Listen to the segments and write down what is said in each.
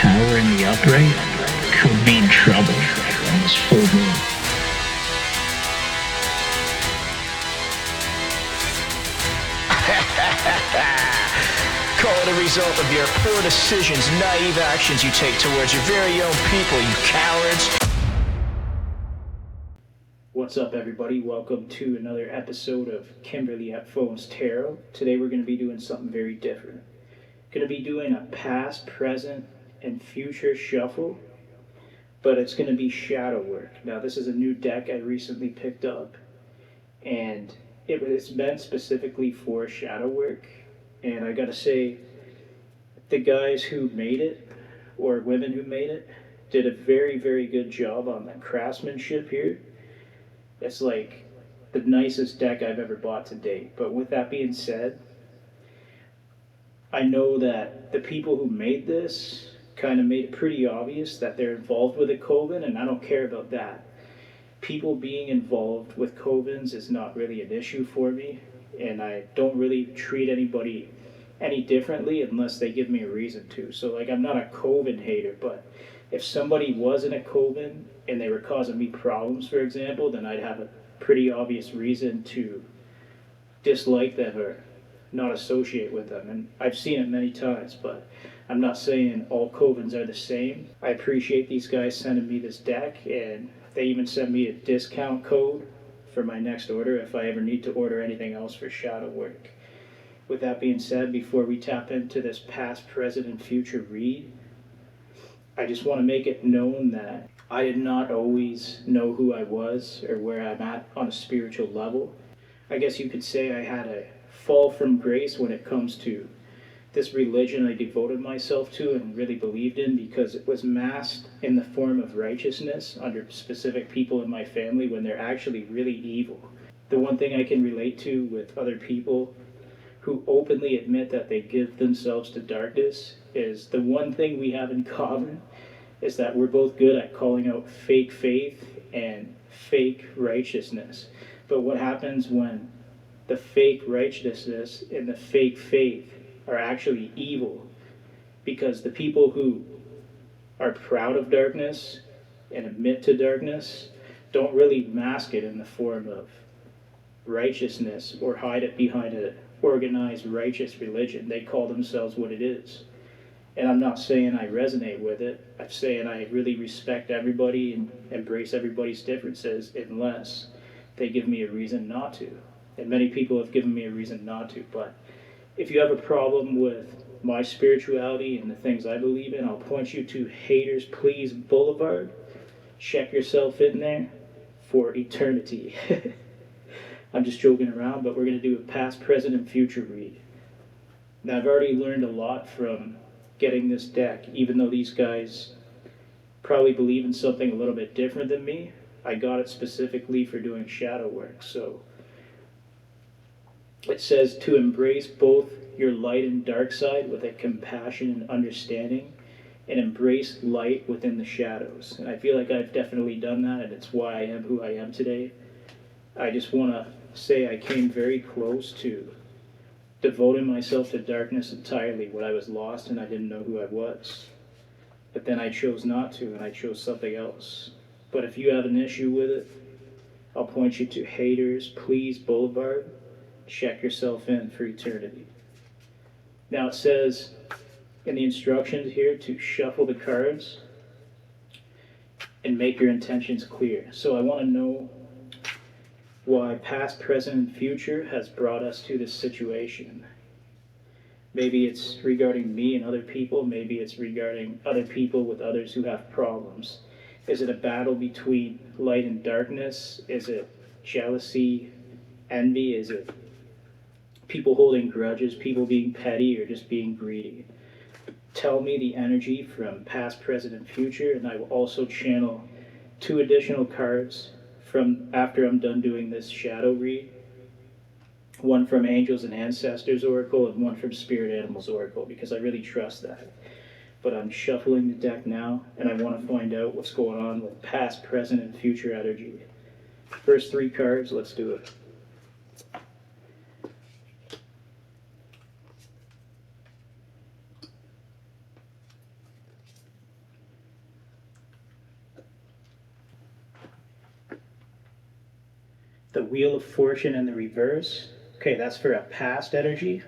tower in the upright could be in trouble on this full moon. Call it a result of your poor decisions, naive actions you take towards your very own people, you cowards. What's up, everybody? Welcome to another episode of Kimberly Ephone's Tarot. Today we're going to be doing something very different. Going to be doing a past, present, and future shuffle, but it's going to be shadow work. Now, this is a new deck I recently picked up, and it's meant specifically for shadow work. And I gotta say, the guys who made it, or women who made it, did a very, very good job on the craftsmanship here. It's like the nicest deck I've ever bought to date. But with that being said, I know that the people who made this kind of made it pretty obvious that they're involved with a coven, and I don't care about that. People being involved with covens is not really an issue for me, and I don't really treat anybody any differently unless they give me a reason to. So, like, I'm not a coven hater, but if somebody was in a coven and they were causing me problems, for example, then I'd have a pretty obvious reason to dislike them or not associate with them. And I've seen it many times, but I'm not saying all covens are the same. I appreciate these guys sending me this deck, and they even sent me a discount code for my next order if I ever need to order anything else for shadow work. With that being said, before we tap into this past, present, and future read, I just want to make it known that I did not always know who I was or where I'm at on a spiritual level. I guess you could say I had a fall from grace when it comes to this religion I devoted myself to and really believed in, because it was masked in the form of righteousness under specific people in my family when they're actually really evil. The one thing I can relate to with other people who openly admit that they give themselves to darkness is the one thing we have in common is that we're both good at calling out fake faith and fake righteousness. But what happens when the fake righteousness and the fake faith are actually evil? Because the people who are proud of darkness and admit to darkness don't really mask it in the form of righteousness or hide it behind an organized righteous religion. They call themselves what it is. And I'm not saying I resonate with it. I'm saying I really respect everybody and embrace everybody's differences unless they give me a reason not to. And many people have given me a reason not to. But if you have a problem with my spirituality and the things I believe in, I'll point you to Haters Please Boulevard. Check yourself in there for eternity. I'm just joking around, but we're going to do a past, present, and future read. Now, I've already learned a lot from getting this deck. Even though these guys probably believe in something a little bit different than me, I got it specifically for doing shadow work. So it says to embrace both your light and dark side with a compassion and understanding, and embrace light within the shadows. And I feel like I've definitely done that, and it's why I am who I am today. I just want to say I came very close to devoting myself to darkness entirely when I was lost and I didn't know who I was. But then I chose not to, and I chose something else. But if you have an issue with it, I'll point you to Haters Please Boulevard. Check yourself in for eternity. Now it says in the instructions here to shuffle the cards and make your intentions clear. So I want to know why past, present, and future has brought us to this situation. Maybe it's regarding me and other people. Maybe it's regarding other people with others who have problems. Is it a battle between light and darkness? Is it jealousy, envy? Is it people holding grudges, people being petty, or just being greedy? Tell me the energy from past, present, and future, and I will also channel 2 additional cards from after I'm done doing this shadow read. One from Angels and Ancestors Oracle and one from Spirit Animals Oracle, because I really trust that. But I'm shuffling the deck now, and I want to find out what's going on with past, present, and future energy. First 3 cards, let's do it. The Wheel of Fortune in the reverse. Okay, that's for a past energy.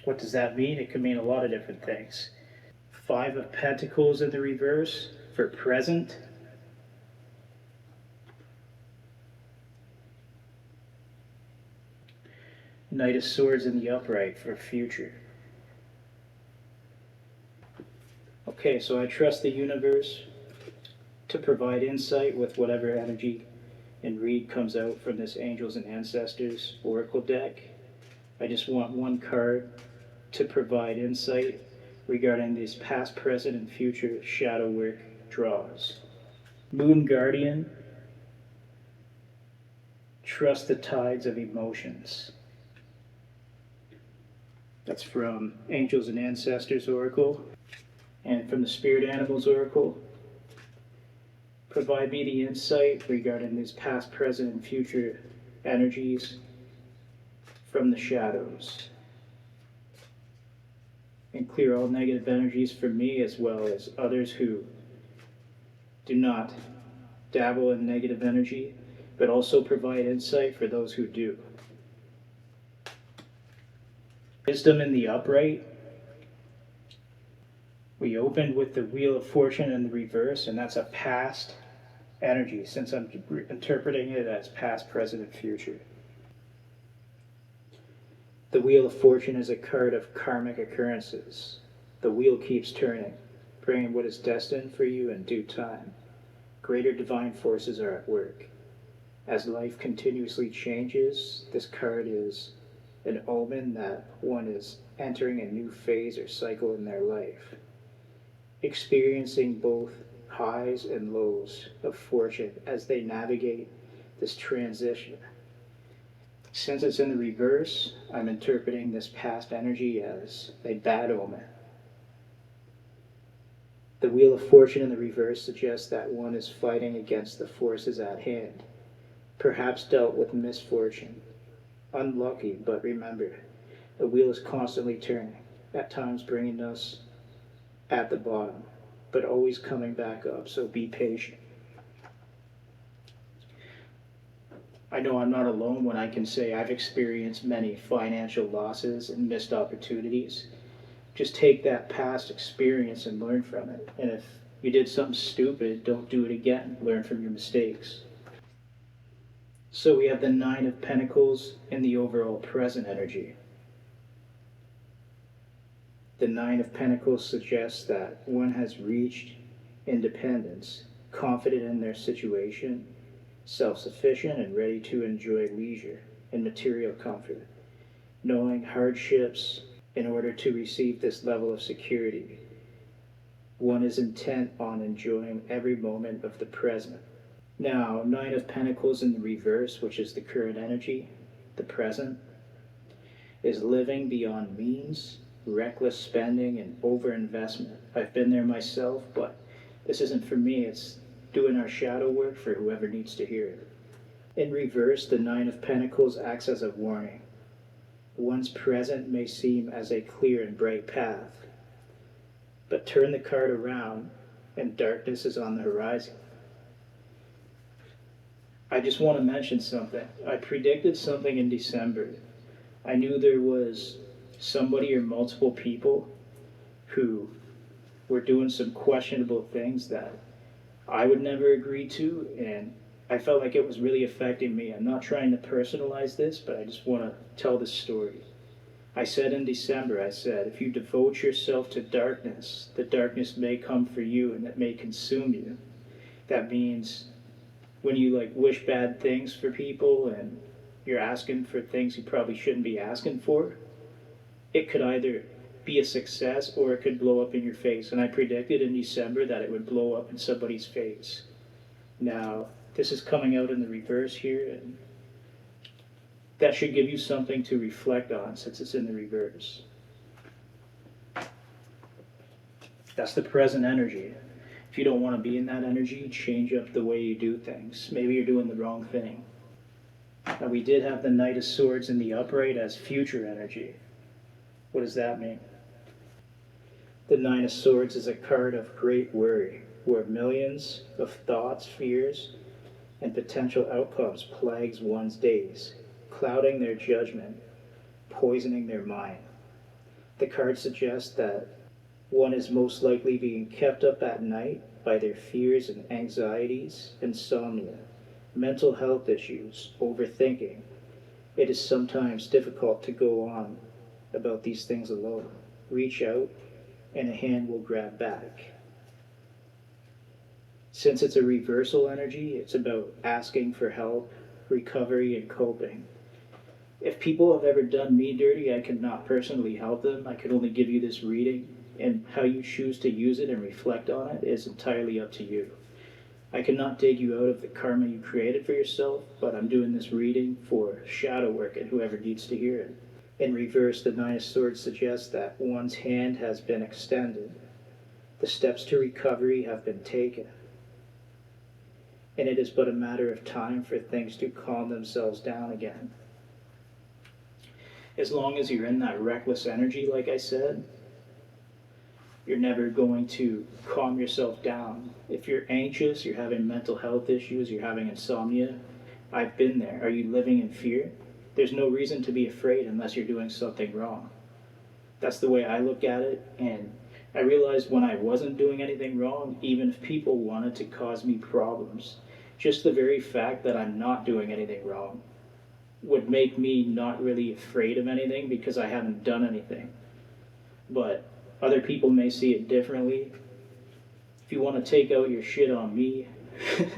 What does that mean? It can mean a lot of different things. Five of Pentacles in the reverse for present. Knight of Swords in the upright for future. Okay, so I trust the universe to provide insight with whatever energy and read comes out from this Angels and Ancestors Oracle deck. I just want one card to provide insight regarding these past, present, and future shadow work draws. Moon Guardian, trust the tides of emotions. That's from Angels and Ancestors Oracle. And from the Spirit Animals Oracle, provide me the insight regarding these past, present, and future energies from the shadows. And clear all negative energies from me as well as others who do not dabble in negative energy, but also provide insight for those who do. Wisdom in the upright. We opened with the Wheel of Fortune in the reverse, and that's a past energy, since I'm interpreting it as past, present, and future. The Wheel of Fortune is a card of karmic occurrences. The wheel keeps turning, bringing what is destined for you in due time. Greater divine forces are at work. As life continuously changes, this card is an omen that one is entering a new phase or cycle in their life, experiencing both highs and lows of fortune as they navigate this transition. Since it's in the reverse, I'm interpreting this past energy as a bad omen. The Wheel of Fortune in the reverse suggests that one is fighting against the forces at hand, perhaps dealt with misfortune. Unlucky, but remember, the wheel is constantly turning, at times bringing us at the bottom, but always coming back up, so be patient. I know I'm not alone when I can say I've experienced many financial losses and missed opportunities. Just take that past experience and learn from it. And if you did something stupid, don't do it again. Learn from your mistakes. So we have the Nine of Pentacles in the overall present energy. The Nine of Pentacles suggests that one has reached independence, confident in their situation, self-sufficient and ready to enjoy leisure and material comfort, knowing hardships in order to receive this level of security. One is intent on enjoying every moment of the present. Now, Nine of Pentacles in the reverse, which is the current energy, the present, is living beyond means, reckless spending, and overinvestment. I've been there myself, but this isn't for me. It's doing our shadow work for whoever needs to hear it. In reverse, the Nine of Pentacles acts as a warning. One's present may seem as a clear and bright path, but turn the card around and darkness is on the horizon. I just want to mention something. I predicted something in December. I knew there was somebody or multiple people who were doing some questionable things that I would never agree to, and I felt like it was really affecting me. I'm not trying to personalize this, but I just want to tell this story. I said in December, if you devote yourself to darkness, the darkness may come for you and it may consume you. That means when you wish bad things for people and you're asking for things you probably shouldn't be asking for, it could either be a success or it could blow up in your face. And I predicted in December that it would blow up in somebody's face. Now, this is coming out in the reverse here, and that should give you something to reflect on since it's in the reverse. That's the present energy. If you don't want to be in that energy, change up the way you do things. Maybe you're doing the wrong thing. Now, we did have the Knight of Swords in the upright as future energy. What does that mean? The Nine of Swords is a card of great worry, where millions of thoughts, fears, and potential outcomes plagues one's days, clouding their judgment, poisoning their mind. The card suggests that one is most likely being kept up at night by their fears and anxieties, insomnia, mental health issues, overthinking. It is sometimes difficult to go on about these things alone. Reach out, and a hand will grab back. Since it's a reversal energy, it's about asking for help, recovery, and coping. If people have ever done me dirty, I cannot personally help them. I could only give you this reading, and how you choose to use it and reflect on it is entirely up to you. I cannot dig you out of the karma you created for yourself, but I'm doing this reading for shadow work and whoever needs to hear it. In reverse, the Nine of Swords suggests that one's hand has been extended. The steps to recovery have been taken. And it is but a matter of time for things to calm themselves down again. As long as you're in that reckless energy, like I said, you're never going to calm yourself down. If you're anxious, you're having mental health issues, you're having insomnia, I've been there. Are you living in fear? There's no reason to be afraid unless you're doing something wrong. That's the way I look at it, and I realized when I wasn't doing anything wrong, even if people wanted to cause me problems, just the very fact that I'm not doing anything wrong would make me not really afraid of anything because I haven't done anything. But other people may see it differently. If you want to take out your shit on me, I'm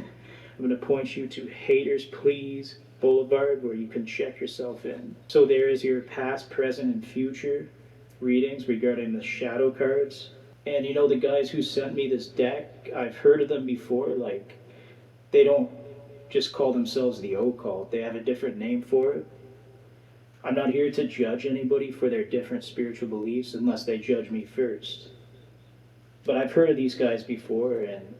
going to point you to Haters Please Boulevard where you can check yourself in. So there is your past, present, and future readings regarding the shadow cards. And you know, the guys who sent me this deck, I've heard of them before. Like, they don't just call themselves the occult, they have a different name for it. I'm not here to judge anybody for their different spiritual beliefs unless they judge me first. But I've heard of these guys before, and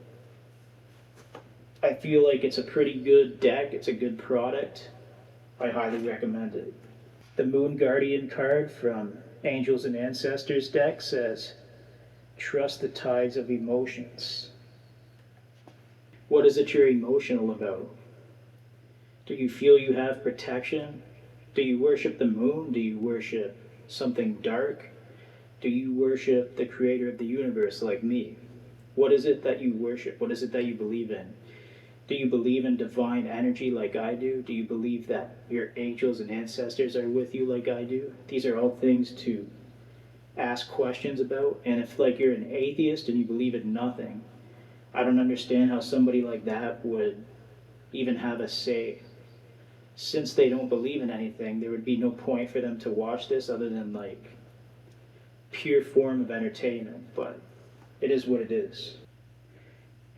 I feel like it's a pretty good deck, it's a good product. I highly recommend it. The Moon Guardian card from Angels and Ancestors deck says, trust the tides of emotions. What is it you're emotional about? Do you feel you have protection? Do you worship the moon? Do you worship something dark? Do you worship the creator of the universe like me? What is it that you worship? What is it that you believe in? Do you believe in divine energy like I do? Do you believe that your angels and ancestors are with you like I do? These are all things to ask questions about. And if like you're an atheist and you believe in nothing, I don't understand how somebody like that would even have a say. Since they don't believe in anything, there would be no point for them to watch this other than like pure form of entertainment, but it is what it is.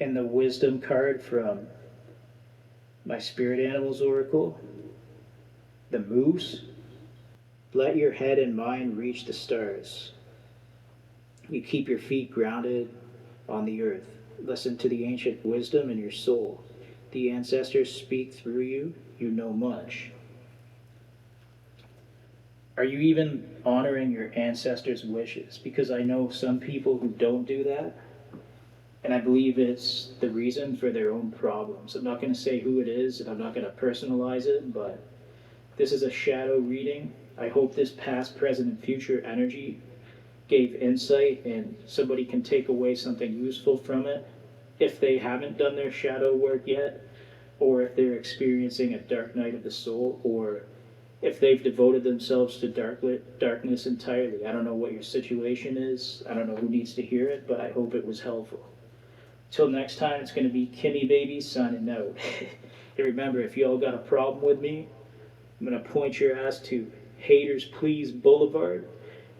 And the wisdom card from my spirit animals oracle, the moose, let your head and mind reach the stars. You keep your feet grounded on the earth. Listen to the ancient wisdom in your soul. The ancestors speak through you. You know much. Are you even honoring your ancestors' wishes? Because I know some people who don't do that, and I believe it's the reason for their own problems. I'm not going to say who it is, and I'm not going to personalize it, but this is a shadow reading. I hope this past, present, and future energy gave insight, and somebody can take away something useful from it if they haven't done their shadow work yet, or if they're experiencing a dark night of the soul, or if they've devoted themselves to darkness entirely. I don't know what your situation is. I don't know who needs to hear it, but I hope it was helpful. Till next time, it's going to be Kimmy Baby signing out. And remember, if y'all got a problem with me, I'm going to point your ass to Haters Please Boulevard.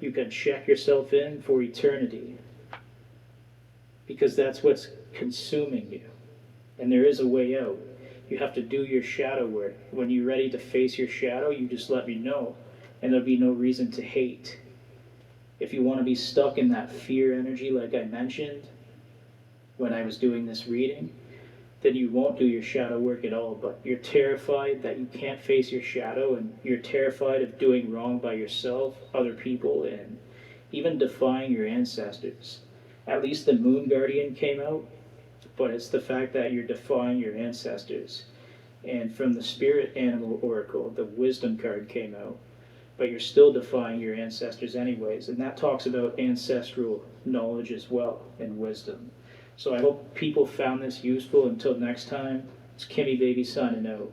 You can check yourself in for eternity. Because that's what's consuming you. And there is a way out. You have to do your shadow work. When you're ready to face your shadow, you just let me know. And there'll be no reason to hate. If you want to be stuck in that fear energy like I mentioned when I was doing this reading, then you won't do your shadow work at all. But you're terrified that you can't face your shadow, and you're terrified of doing wrong by yourself, other people, and even defying your ancestors. At least the Moon Guardian came out. But it's the fact that you're defying your ancestors. And from the spirit animal oracle, the wisdom card came out. But you're still defying your ancestors anyways, and that talks about ancestral knowledge as well and wisdom. So I hope people found this useful. Until next time, it's Kimmy Baby signing out.